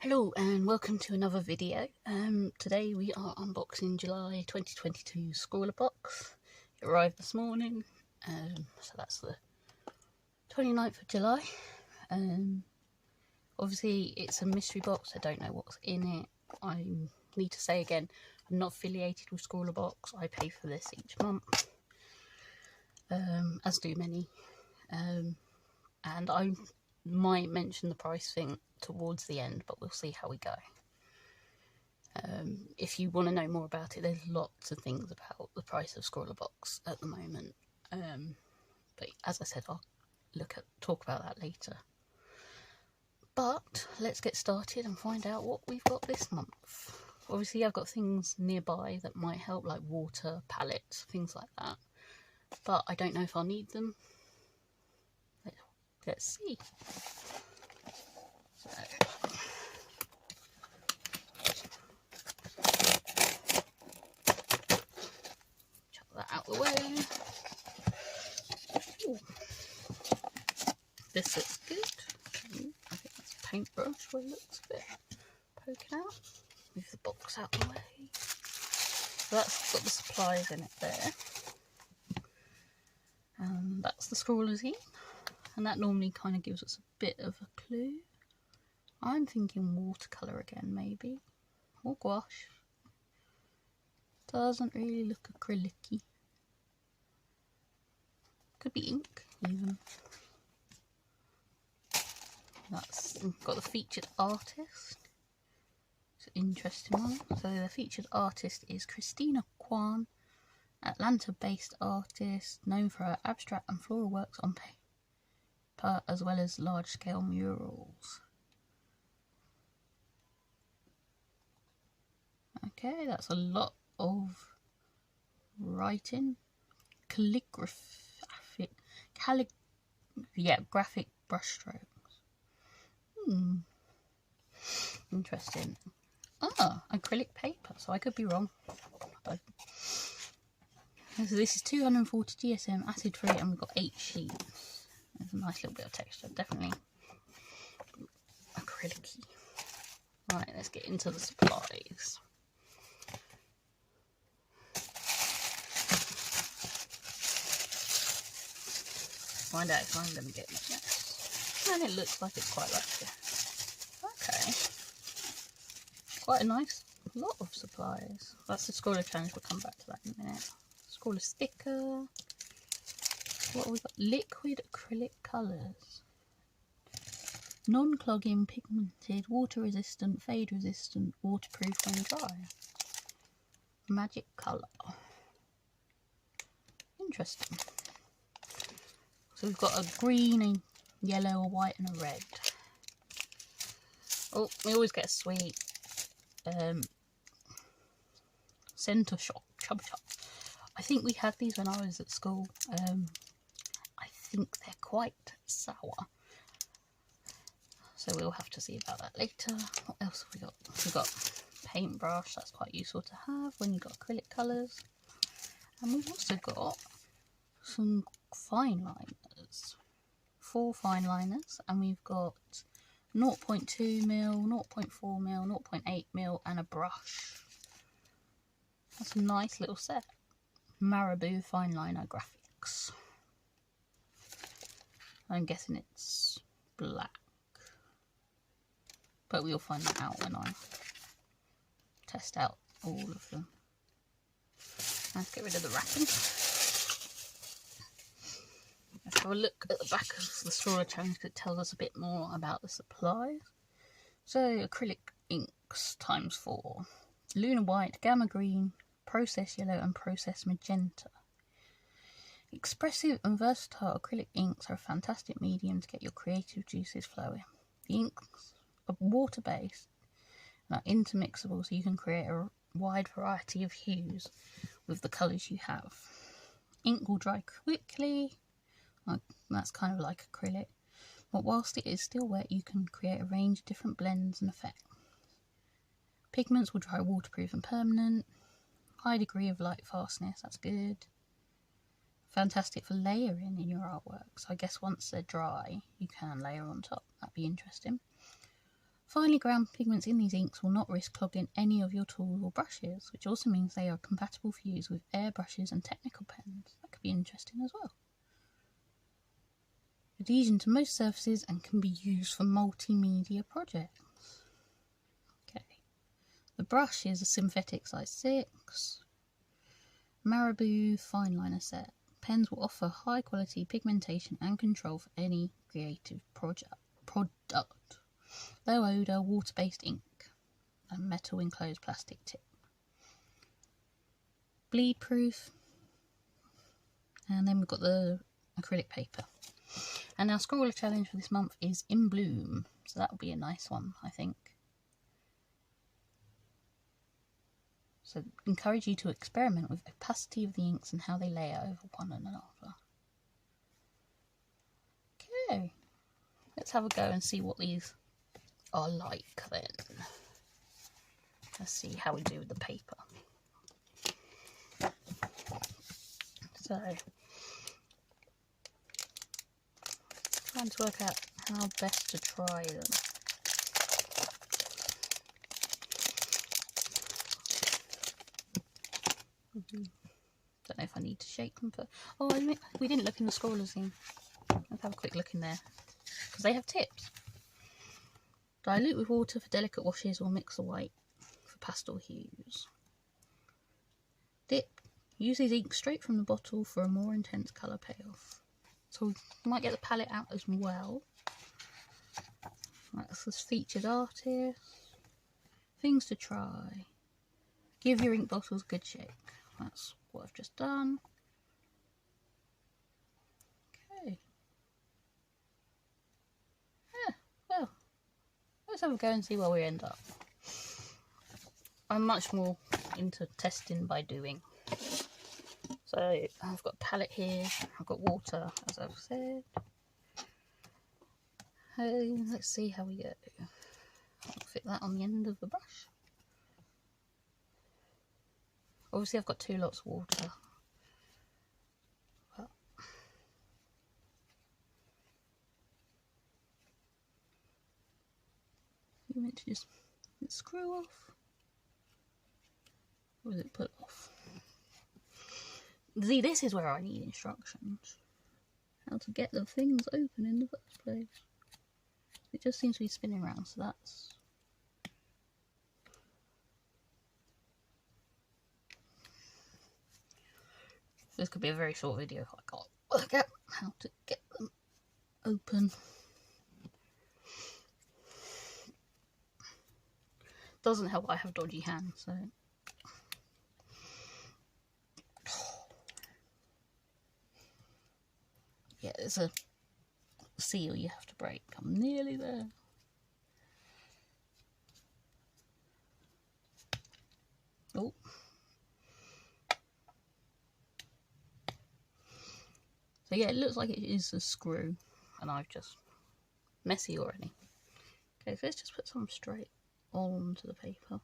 Hello and welcome to another video. Today we are unboxing July 2022 Scrawlrbox. It arrived this morning, so that's the 29th of July. Obviously it's a mystery box, I don't know what's in it. I need to say again, I'm not affiliated with Scrawlrbox, I pay for this each month, as do many. And I might mention the price thing towards the end, but we'll see how we go. If you want to know more about it, there's lots of things about the price of Scrawlrbox at the moment. But as I said, I'll talk about that later. But let's get started and find out what we've got this month. Obviously, I've got things nearby that might help, like water, palettes, things like that. But I don't know if I'll need them. Let's see. So, chuck that out the way. Ooh. This looks good. I think that's a paintbrush where it looks a bit poking out. Move the box out the way. So that's got the supplies in it there. That's the Scrawlrz, and that normally kind of gives us a bit of a clue. I'm thinking watercolour again, maybe, or gouache. Doesn't really look acrylic-y. Could be ink, even. That's got the featured artist. It's an interesting one. So the featured artist is Christina Kwan, Atlanta-based artist known for her abstract and floral works on paper as well as large-scale murals. Okay, that's a lot of writing, graphic brushstrokes. Interesting. Acrylic paper, so I could be wrong. So this is 240 GSM, acid free, and we've got 8 sheets. There's a nice little bit of texture, definitely acrylic-y. Right, let's get into the supplies. Find out if I'm going to get this. And it looks like it's quite like it. Okay. Quite a nice lot of supplies. That's the Scrawlr challenge, we'll come back to that in a minute. Scrawlr sticker. What have we got? Liquid acrylic colours. Non-clogging, pigmented, water resistant, fade resistant, waterproof when dry. Magic colour. Interesting. So we've got a green, a yellow, a white and a red. Oh, we always get a sweet Centre Shock, Chubba Chub. I think we had these when I was at school. I think they're quite sour. So we'll have to see about that later. What else have we got? We've got paintbrush, that's quite useful to have when you've got acrylic colours. And we've also got some fine liners. 4 fine liners, and we've got 0.2mm, 0.4mm, 0.8mm and a brush. That's a nice little set. Marabou fine liner graphics. I'm guessing it's black, but we'll find that out when I test out all of them. Let's get rid of the wrapping. Let's have a look at the back of the Scrawlr challenge because it tells us a bit more about the supplies. So, acrylic inks ×4. Lunar white, gamma green, process yellow and process magenta. Expressive and versatile acrylic inks are a fantastic medium to get your creative juices flowing. The inks are water-based and are intermixable, so you can create a wide variety of hues with the colours you have. Ink will dry quickly. That's kind of like acrylic, but whilst it is still wet, you can create a range of different blends and effects. Pigments will dry waterproof and permanent. High degree of light fastness, that's good. Fantastic for layering in your artwork, so I guess once they're dry you can layer on top, that'd be interesting. Finely ground pigments in these inks will not risk clogging any of your tools or brushes, which also means they are compatible for use with airbrushes and technical pens. That could be interesting as well. Adhesion to most surfaces and can be used for multimedia projects. Okay, the brush is a synthetic size 6 Marabou fine liner set. Pens will offer high quality pigmentation and control for any creative product. Low odour, water-based ink and metal enclosed plastic tip. Bleed proof. And then we've got the acrylic paper. And our scroller challenge for this month is In Bloom. So that will be a nice one, I think. So encourage you to experiment with opacity of the inks and how they layer over one another. Okay. Let's have a go and see what these are like then. Let's see how we do with the paper. So, trying to work out how best to try them. Don't know if I need to shake them, but oh, we didn't look in the scroller scene. Let's have a quick look in there because they have tips. Dilute with water for delicate washes or mix the white for pastel hues. Dip. Use these inks straight from the bottle for a more intense colour payoff. So we might get the palette out as well. That's this featured artist. Things to try. Give your ink bottles a good shake. That's what I've just done. Okay. Yeah, well, let's have a go and see where we end up. I'm much more into testing by doing. So I've got a palette here, I've got water, as I've said. Let's see how we go. I'll fit that on the end of the brush. Obviously I've got 2 lots of water. But you meant to just screw off. Or is it put off? See, this is where I need instructions. How to get the things open in the first place. It just seems to be spinning around, so that's... This could be a very short video if I can't work out how to get them open. Doesn't help I have dodgy hands, so... Yeah, there's a seal you have to break. I'm nearly there. Oh. So yeah, it looks like it is a screw, and I've just messy already. Okay, so let's just put some straight onto the paper.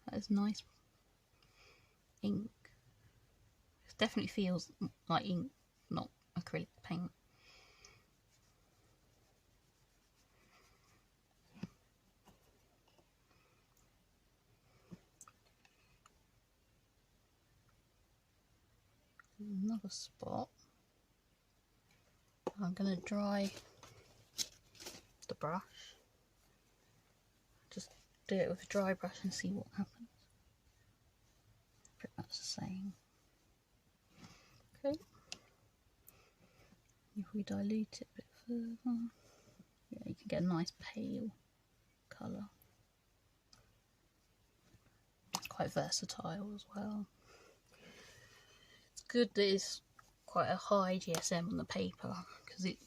That is nice ink. It definitely feels like ink, not acrylic paint. Another spot. I'm going to dry the brush. Just do it with a dry brush and see what happens. Pretty much the same. Okay. If we dilute it a bit further, yeah, you can get a nice pale colour. It's quite versatile as well. It's good that it's quite a high GSM on the paper because it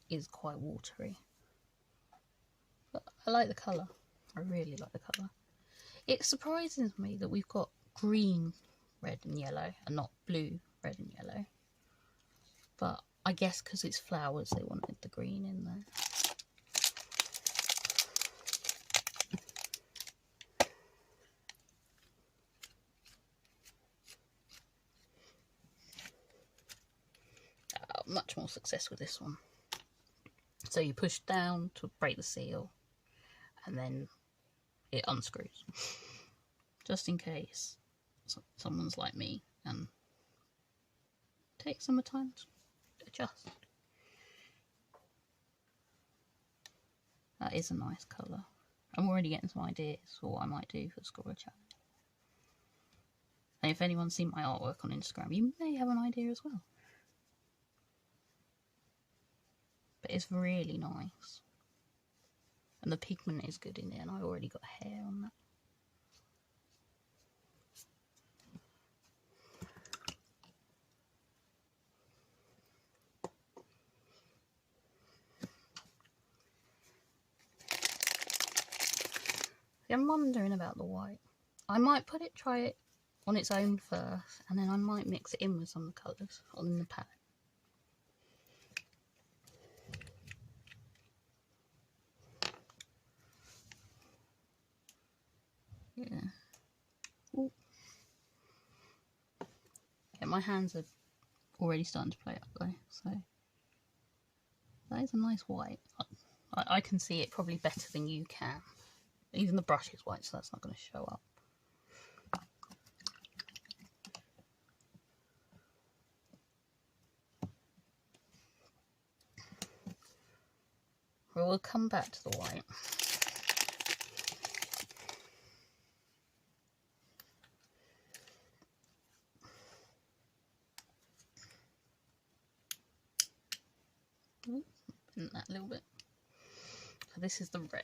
is quite watery. But I like the colour. I really like the colour. It surprises me that we've got green, red and yellow and not blue, red and yellow. But I guess because it's flowers they wanted the green in there. got much more success with this one. So you push down to break the seal, and then it unscrews. Just in case someone's like me and takes some time to adjust. That is a nice colour. I'm already getting some ideas for what I might do for the Scorer Challenge. And if anyone's seen my artwork on Instagram, you may have an idea as well. But it's really nice. And the pigment is good in there, and I already got hair on that. I'm wondering about the white. I might try it on its own first, and then I might mix it in with some of the colours on the palette. Yeah. Ooh. Yeah, my hands are already starting to play up though, so that is a nice white. I can see it probably better than you can. Even the brush is white, so that's not going to show up. We'll come back to the white. In that little bit. So this is the red.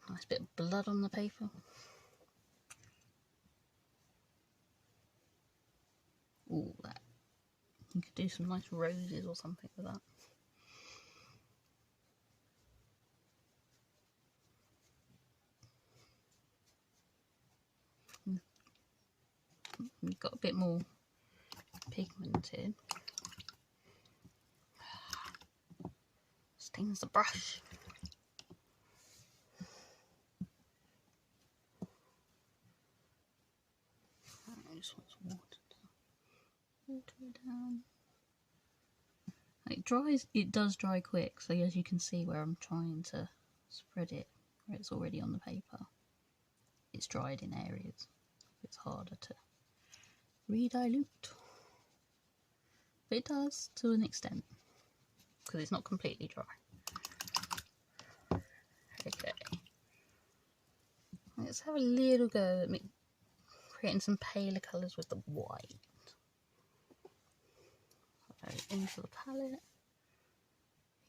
Nice bit of blood on the paper. Ooh, that. You could do some nice roses or something with that. You've got a bit more pigmented. Stings the brush. This one's water down. It does dry quick, so as you can see where I'm trying to spread it, where it's already on the paper, it's dried in areas. It's harder to re-dilute. But it does to an extent, because it's not completely dry. Okay. Let's have a little go at creating some paler colours with the white. So into the palette.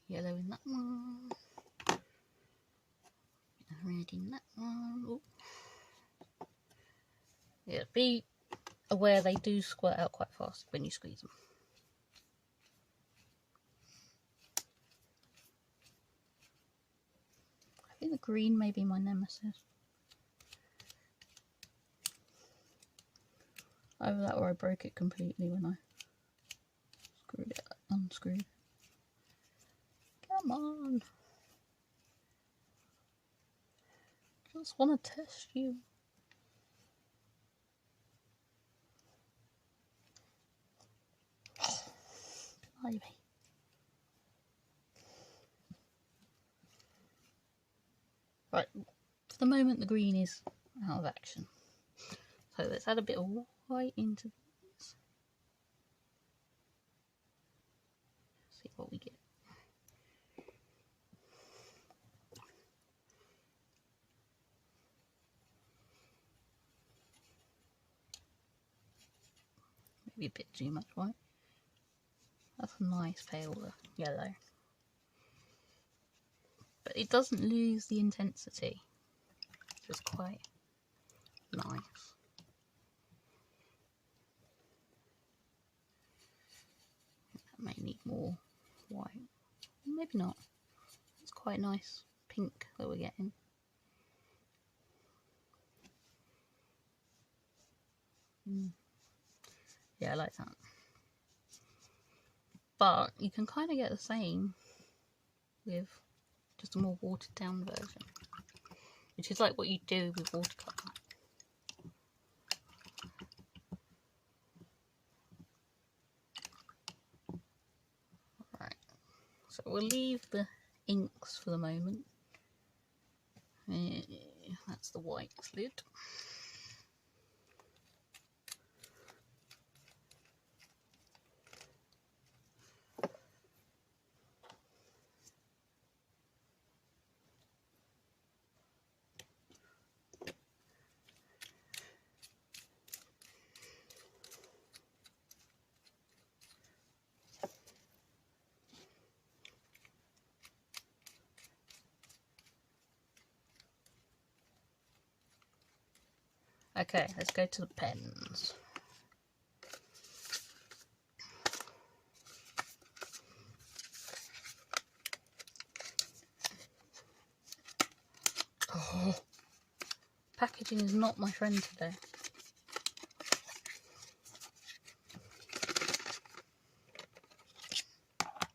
Yellow in that one. Red in that one. Ooh. Yeah, be aware they do squirt out quite fast when you squeeze them. I think the green may be my nemesis. Either that or I broke it completely when I unscrewed. Come on. Just want to test you. Maybe. Right, for the moment the green is out of action. So let's add a bit of white into this. See what we get. Maybe a bit too much white. That's a nice pale yellow. But it doesn't lose the intensity. It's quite nice. That may need more white. Maybe not. It's quite nice pink that we're getting. Yeah, I like that. But you can kind of get the same with just a more watered down version, which is like what you do with watercolour. we'll leave the inks for the moment. That's the white lid. Okay, let's go to the pens. Oh, packaging is not my friend today.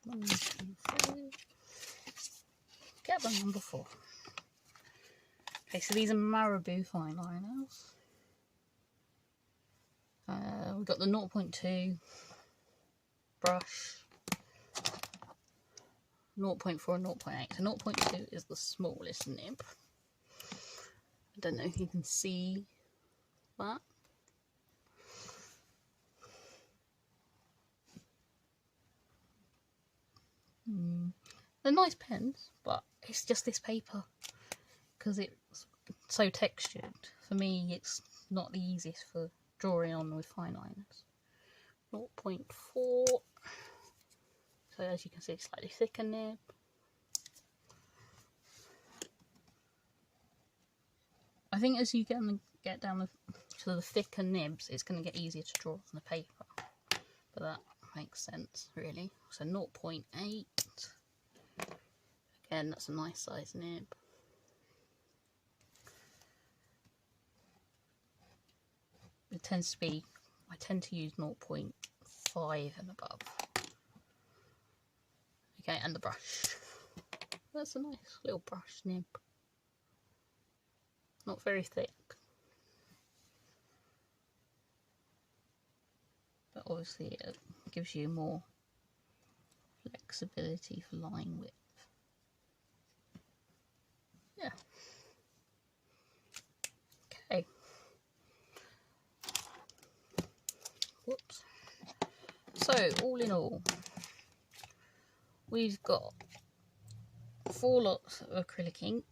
One, two, three. Get one, number 4. Okay, so these are Marabu fine liners. We've got the 0.2 brush, 0.4 and 0.8. So 0.2 is the smallest nib. I don't know if you can see that. They're nice pens, but it's just this paper because it's so textured. For me, it's not the easiest for drawing on with fine liners. 0.4. So as you can see, slightly thicker nib. I think as you get down to the thicker nibs, it's going to get easier to draw on the paper. But that makes sense, really. So 0.8. Again, that's a nice size nib. It tends to be, I tend to use 0.5 and above. Okay, and the brush. That's a nice little brush nib. Not very thick. But obviously it gives you more flexibility for line width. Yeah. Okay. Whoops. So, all in all, we've got 4 lots of acrylic ink,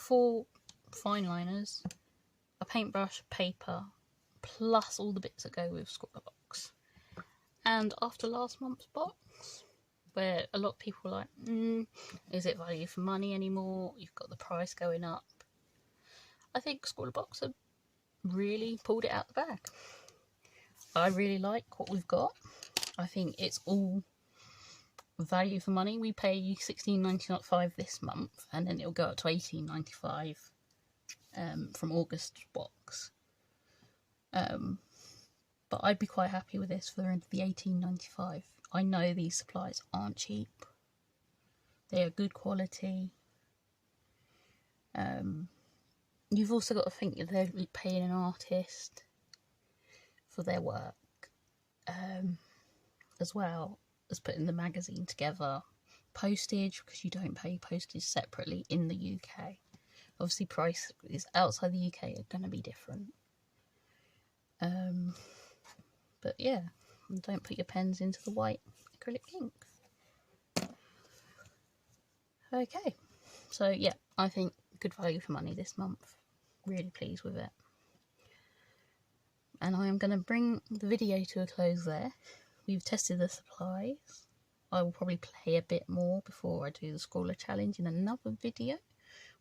4 fine liners, a paintbrush, paper, plus all the bits that go with Scrawlrbox. And after last month's box, where a lot of people are like, is it value for money anymore? You've got the price going up. I think Scrawlrbox have really pulled it out the bag. I really like what we've got. I think it's all value for money. We pay $16.95 this month, and then it'll go up to $18.95 from August box. But I'd be quite happy with this for the $18.95. I know these supplies aren't cheap. They are good quality. You've also got to think that they're paying an artist for their work, as well as putting the magazine together. Postage, because you don't pay postage separately in the UK. Obviously prices outside the UK are going to be different. But yeah, don't put your pens into the white acrylic ink. Okay, so yeah, I think good value for money this month. Really pleased with it. And I am going to bring the video to a close there. We've tested the supplies. I will probably play a bit more before I do the Scrawler Challenge in another video,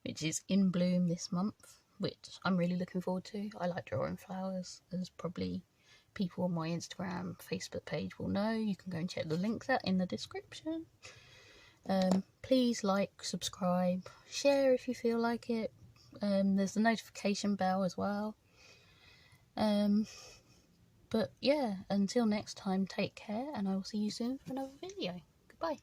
which is in bloom this month, which I'm really looking forward to. I like drawing flowers, as probably people on my Instagram, Facebook page will know. You can go and check the links out in the description. Please like, subscribe, share if you feel like it. There's the notification bell as well. But yeah, until next time, take care, and I will see you soon for another video. Goodbye.